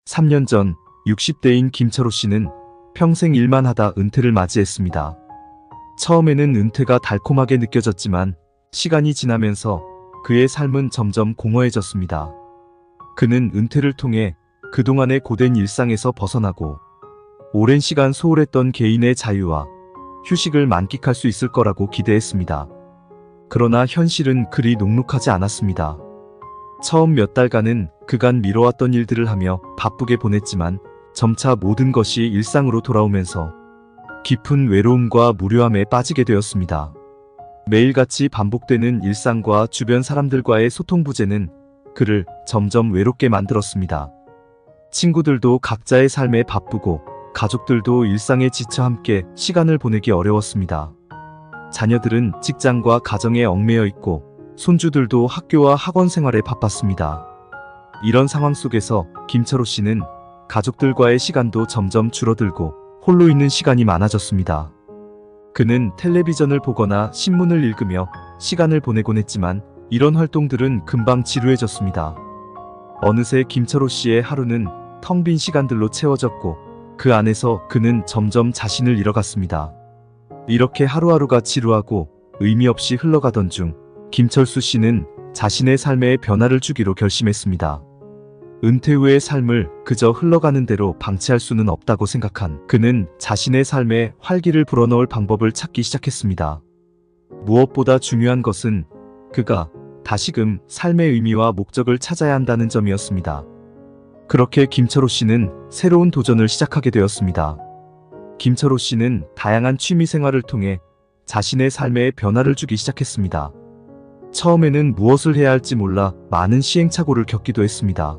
3년 전 60대인 김철호 씨는 평생 일만 하다 은퇴를 맞이했습니다. 처음에는 은퇴가 달콤하게 느껴졌지만 시간이 지나면서 그의 삶은 점점 공허해졌습니다. 그는 은퇴를 통해 그동안의 고된 일상에서 벗어나고 오랜 시간 소홀했던 개인의 자유와 휴식을 만끽할 수 있을 거라고 기대했습니다. 그러나 현실은 그리 녹록하지 않았습니다. 처음 몇 달간은 그간 미뤄왔던 일들을 하며 바쁘게 보냈지만 점차 모든 것이 일상으로 돌아오면서 깊은 외로움과 무료함에 빠지게 되었습니다. 매일같이 반복되는 일상과 주변 사람들과의 소통 부재는 그를 점점 외롭게 만들었습니다. 친구들도 각자의 삶에 바쁘고 가족들도 일상에 지쳐 함께 시간을 보내기 어려웠습니다. 자녀들은 직장과 가정에 얽매여 있고 손주들도 학교와 학원 생활에 바빴습니다. 이런 상황 속에서 김철호 씨는 가족들과의 시간도 점점 줄어들고 홀로 있는 시간이 많아졌습니다. 그는 텔레비전을 보거나 신문을 읽으며 시간을 보내곤 했지만 이런 활동들은 금방 지루해졌습니다. 어느새 김철호 씨의 하루는 텅 빈 시간들로 채워졌고 그 안에서 그는 점점 자신을 잃어갔습니다. 이렇게 하루하루가 지루하고 의미 없이 흘러가던 중 김철수 씨는 자신의 삶에 변화를 주기로 결심했습니다. 은퇴 후의 삶을 그저 흘러가는 대로 방치할 수는 없다고 생각한 그는 자신의 삶에 활기를 불어넣을 방법을 찾기 시작했습니다. 무엇보다 중요한 것은 그가 다시금 삶의 의미와 목적을 찾아야 한다는 점이었습니다. 그렇게 김철호 씨는 새로운 도전을 시작하게 되었습니다. 김철호 씨는 다양한 취미 생활을 통해 자신의 삶에 변화를 주기 시작했습니다. 처음에는 무엇을 해야 할지 몰라 많은 시행착오를 겪기도 했습니다.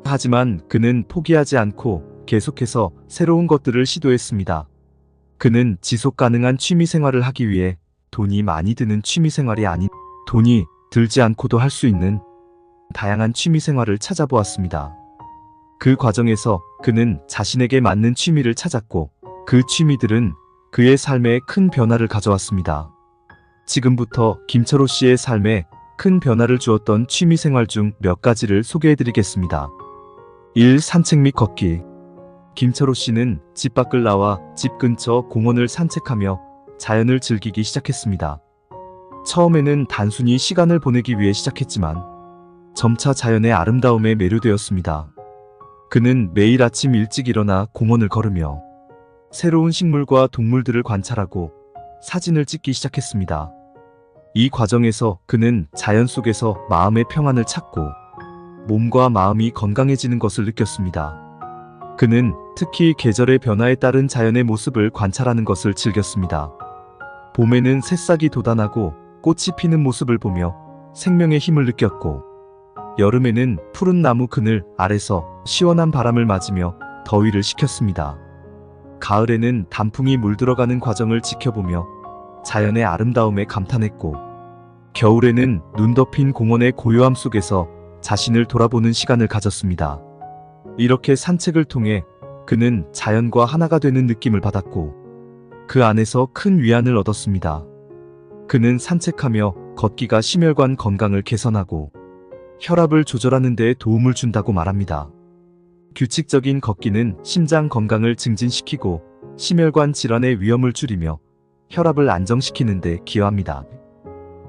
하지만 그는 포기하지 않고 계속해서 새로운 것들을 시도했습니다. 그는 지속 가능한 취미 생활을 하기 위해 돈이 많이 드는 취미 생활이 아닌 돈이 들지 않고도 할 수 있는 다양한 취미 생활을 찾아보았습니다. 그 과정에서 그는 자신에게 맞는 취미를 찾았고 그 취미들은 그의 삶에 큰 변화를 가져왔습니다. 지금부터 김철호 씨의 삶에 큰 변화를 주었던 취미생활 중 몇 가지를 소개해드리겠습니다. 1. 산책 및 걷기. 김철호 씨는 집 밖을 나와 집 근처 공원을 산책하며 자연을 즐기기 시작했습니다. 처음에는 단순히 시간을 보내기 위해 시작했지만 점차 자연의 아름다움에 매료되었습니다. 그는 매일 아침 일찍 일어나 공원을 걸으며 새로운 식물과 동물들을 관찰하고 사진을 찍기 시작했습니다. 이 과정에서 그는 자연 속에서 마음의 평안을 찾고 몸과 마음이 건강해지는 것을 느꼈습니다. 그는 특히 계절의 변화에 따른 자연의 모습을 관찰하는 것을 즐겼습니다. 봄에는 새싹이 돋아나고 꽃이 피는 모습을 보며 생명의 힘을 느꼈고 여름에는 푸른 나무 그늘 아래서 시원한 바람을 맞으며 더위를 식혔습니다. 가을에는 단풍이 물들어가는 과정을 지켜보며 자연의 아름다움에 감탄했고 겨울에는 눈 덮인 공원의 고요함 속에서 자신을 돌아보는 시간을 가졌습니다. 이렇게 산책을 통해 그는 자연과 하나가 되는 느낌을 받았고 그 안에서 큰 위안을 얻었습니다. 그는 산책하며 걷기가 심혈관 건강을 개선하고 혈압을 조절하는 데 도움을 준다고 말합니다. 규칙적인 걷기는 심장 건강을 증진시키고 심혈관 질환의 위험을 줄이며 혈압을 안정시키는 데 기여합니다.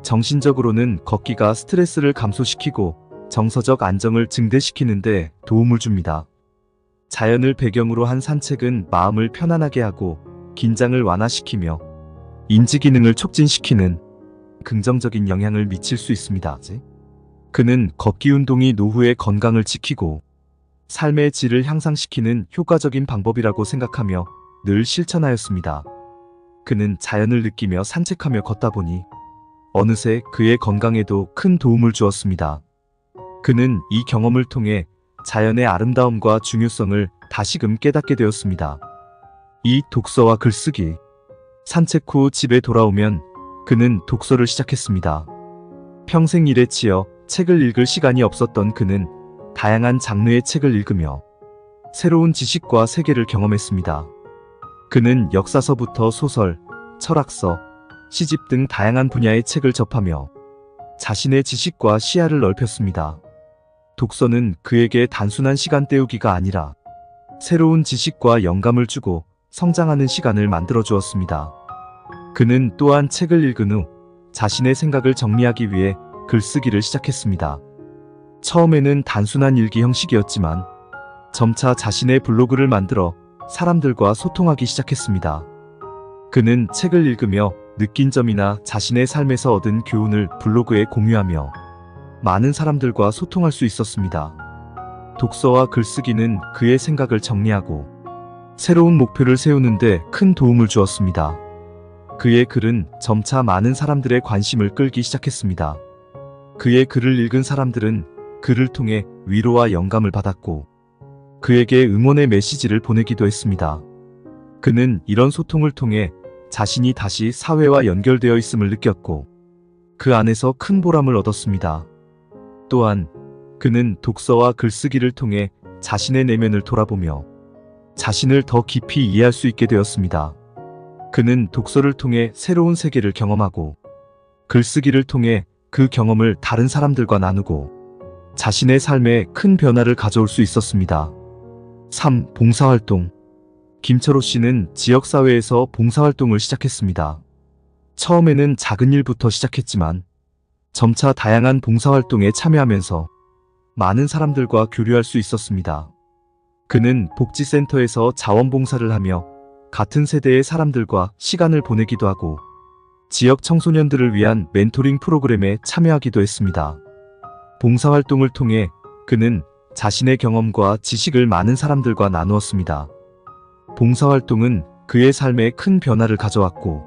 정신적으로는 걷기가 스트레스를 감소시키고 정서적 안정을 증대시키는 데 도움을 줍니다. 자연을 배경으로 한 산책은 마음을 편안하게 하고 긴장을 완화시키며 인지 기능을 촉진시키는 긍정적인 영향을 미칠 수 있습니다. 그는 걷기 운동이 노후의 건강을 지키고 삶의 질을 향상시키는 효과적인 방법이라고 생각하며 늘 실천하였습니다. 그는 자연을 느끼며 산책하며 걷다 보니 어느새 그의 건강에도 큰 도움을 주었습니다. 그는 이 경험을 통해 자연의 아름다움과 중요성을 다시금 깨닫게 되었습니다. 2. 독서와 글쓰기. 산책 후 집에 돌아오면 그는 독서를 시작했습니다. 평생 일에 치여 책을 읽을 시간이 없었던 그는 다양한 장르의 책을 읽으며 새로운 지식과 세계를 경험했습니다. 그는 역사서부터 소설, 철학서, 시집 등 다양한 분야의 책을 접하며 자신의 지식과 시야를 넓혔습니다. 독서는 그에게 단순한 시간 때우기가 아니라 새로운 지식과 영감을 주고 성장하는 시간을 만들어 주었습니다. 그는 또한 책을 읽은 후 자신의 생각을 정리하기 위해 글쓰기를 시작했습니다. 처음에는 단순한 일기 형식이었지만 점차 자신의 블로그를 만들어 사람들과 소통하기 시작했습니다. 그는 책을 읽으며 느낀 점이나 자신의 삶에서 얻은 교훈을 블로그에 공유하며 많은 사람들과 소통할 수 있었습니다. 독서와 글쓰기는 그의 생각을 정리하고 새로운 목표를 세우는데 큰 도움을 주었습니다. 그의 글은 점차 많은 사람들의 관심을 끌기 시작했습니다. 그의 글을 읽은 사람들은 글을 통해 위로와 영감을 받았고 그에게 응원의 메시지를 보내기도 했습니다. 그는 이런 소통을 통해 자신이 다시 사회와 연결되어 있음을 느꼈고 그 안에서 큰 보람을 얻었습니다. 또한 그는 독서와 글쓰기를 통해 자신의 내면을 돌아보며 자신을 더 깊이 이해할 수 있게 되었습니다. 그는 독서를 통해 새로운 세계를 경험하고 글쓰기를 통해 그 경험을 다른 사람들과 나누고 자신의 삶에 큰 변화를 가져올 수 있었습니다. 3. 봉사활동. 김철호 씨는 지역사회에서 봉사활동을 시작했습니다. 처음에는 작은 일부터 시작했지만 점차 다양한 봉사활동에 참여하면서 많은 사람들과 교류할 수 있었습니다. 그는 복지센터에서 자원봉사를 하며 같은 세대의 사람들과 시간을 보내기도 하고 지역 청소년들을 위한 멘토링 프로그램에 참여하기도 했습니다. 봉사활동을 통해 그는 자신의 경험과 지식을 많은 사람들과 나누었습니다. 봉사활동은 그의 삶에 큰 변화를 가져왔고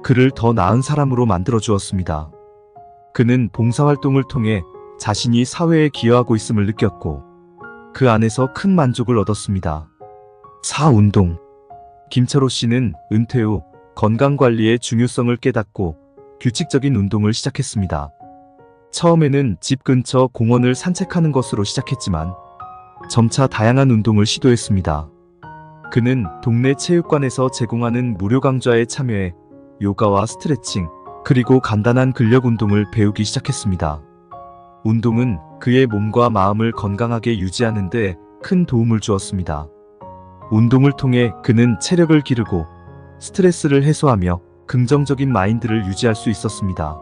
그를 더 나은 사람으로 만들어 주었습니다. 그는 봉사활동을 통해 자신이 사회에 기여하고 있음을 느꼈고 그 안에서 큰 만족을 얻었습니다. 4. 운동. 김철호 씨는 은퇴 후 건강관리의 중요성을 깨닫고 규칙적인 운동을 시작했습니다. 처음에는 집 근처 공원을 산책하는 것으로 시작했지만 점차 다양한 운동을 시도했습니다. 그는 동네 체육관에서 제공하는 무료 강좌에 참여해 요가와 스트레칭, 그리고 간단한 근력 운동을 배우기 시작했습니다. 운동은 그의 몸과 마음을 건강하게 유지하는 데 큰 도움을 주었습니다. 운동을 통해 그는 체력을 기르고 스트레스를 해소하며 긍정적인 마인드를 유지할 수 있었습니다.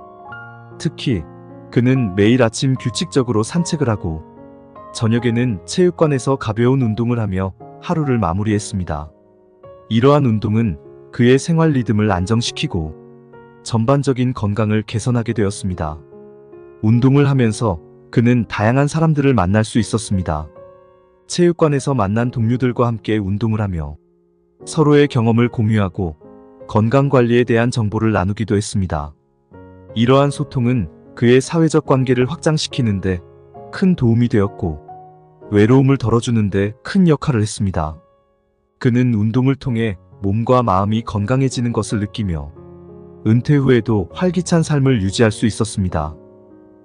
특히 그는 매일 아침 규칙적으로 산책을 하고 저녁에는 체육관에서 가벼운 운동을 하며 하루를 마무리했습니다. 이러한 운동은 그의 생활 리듬을 안정시키고 전반적인 건강을 개선하게 되었습니다. 운동을 하면서 그는 다양한 사람들을 만날 수 있었습니다. 체육관에서 만난 동료들과 함께 운동을 하며 서로의 경험을 공유하고 건강관리에 대한 정보를 나누기도 했습니다. 이러한 소통은 그의 사회적 관계를 확장시키는데 큰 도움이 되었고 외로움을 덜어주는데 큰 역할을 했습니다. 그는 운동을 통해 몸과 마음이 건강해지는 것을 느끼며 은퇴 후에도 활기찬 삶을 유지할 수 있었습니다.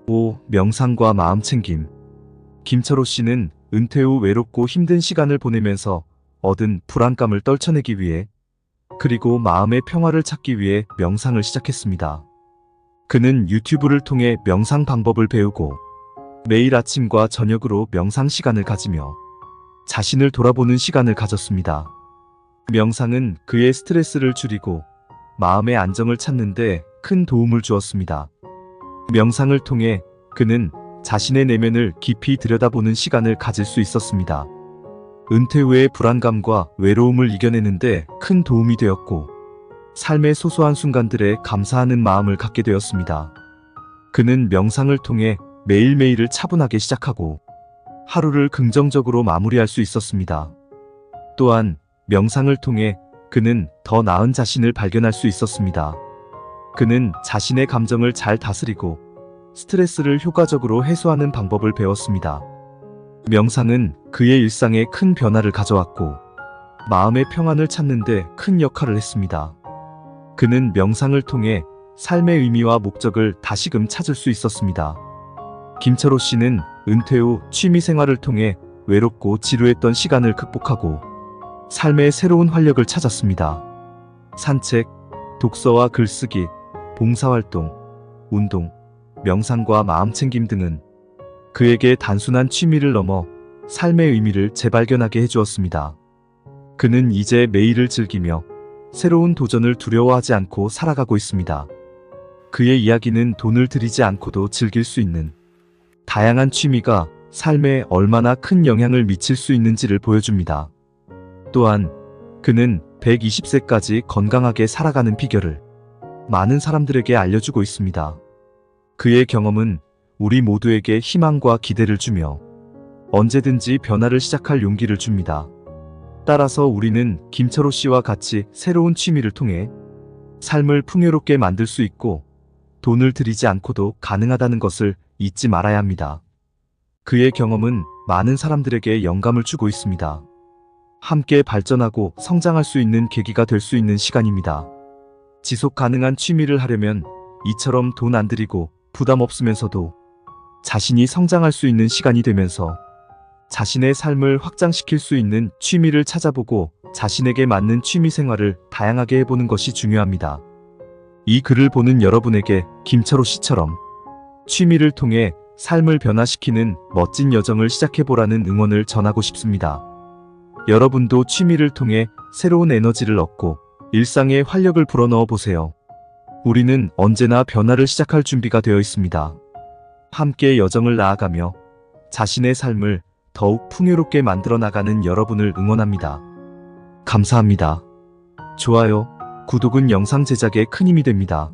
5. 명상과 마음챙김. 김철호 씨는 은퇴 후 외롭고 힘든 시간을 보내면서 얻은 불안감을 떨쳐내기 위해 그리고 마음의 평화를 찾기 위해 명상을 시작했습니다. 그는 유튜브를 통해 명상 방법을 배우고 매일 아침과 저녁으로 명상 시간을 가지며 자신을 돌아보는 시간을 가졌습니다. 명상은 그의 스트레스를 줄이고 마음의 안정을 찾는 데 큰 도움을 주었습니다. 명상을 통해 그는 자신의 내면을 깊이 들여다보는 시간을 가질 수 있었습니다. 은퇴 후의 불안감과 외로움을 이겨내는 데 큰 도움이 되었고 삶의 소소한 순간들에 감사하는 마음을 갖게 되었습니다. 그는 명상을 통해 매일매일을 차분하게 시작하고 하루를 긍정적으로 마무리할 수 있었습니다. 또한 명상을 통해 그는 더 나은 자신을 발견할 수 있었습니다. 그는 자신의 감정을 잘 다스리고 스트레스를 효과적으로 해소하는 방법을 배웠습니다. 명상은 그의 일상에 큰 변화를 가져왔고 마음의 평안을 찾는 데 큰 역할을 했습니다. 그는 명상을 통해 삶의 의미와 목적을 다시금 찾을 수 있었습니다. 김철호 씨는 은퇴 후 취미생활을 통해 외롭고 지루했던 시간을 극복하고 삶의 새로운 활력을 찾았습니다. 산책, 독서와 글쓰기, 봉사활동, 운동, 명상과 마음챙김 등은 그에게 단순한 취미를 넘어 삶의 의미를 재발견하게 해주었습니다. 그는 이제 매일을 즐기며 새로운 도전을 두려워하지 않고 살아가고 있습니다. 그의 이야기는 돈을 들이지 않고도 즐길 수 있는 다양한 취미가 삶에 얼마나 큰 영향을 미칠 수 있는지를 보여줍니다. 또한 그는 120세까지 건강하게 살아가는 비결을 많은 사람들에게 알려주고 있습니다. 그의 경험은 우리 모두에게 희망과 기대를 주며 언제든지 변화를 시작할 용기를 줍니다. 따라서 우리는 김철호 씨와 같이 새로운 취미를 통해 삶을 풍요롭게 만들 수 있고 돈을 들이지 않고도 가능하다는 것을 잊지 말아야 합니다. 그의 경험은 많은 사람들에게 영감을 주고 있습니다. 함께 발전하고 성장할 수 있는 계기가 될 수 있는 시간입니다. 지속 가능한 취미를 하려면 이처럼 돈 안 들이고 부담 없으면서도 자신이 성장할 수 있는 시간이 되면서 자신의 삶을 확장시킬 수 있는 취미를 찾아보고 자신에게 맞는 취미 생활을 다양하게 해보는 것이 중요합니다. 이 글을 보는 여러분에게 김철호 씨처럼 취미를 통해 삶을 변화시키는 멋진 여정을 시작해보라는 응원을 전하고 싶습니다. 여러분도 취미를 통해 새로운 에너지를 얻고 일상에 활력을 불어넣어 보세요. 우리는 언제나 변화를 시작할 준비가 되어 있습니다. 함께 여정을 나아가며 자신의 삶을 더욱 풍요롭게 만들어 나가는 여러분을 응원합니다. 감사합니다. 좋아요, 구독은 영상 제작에 큰 힘이 됩니다.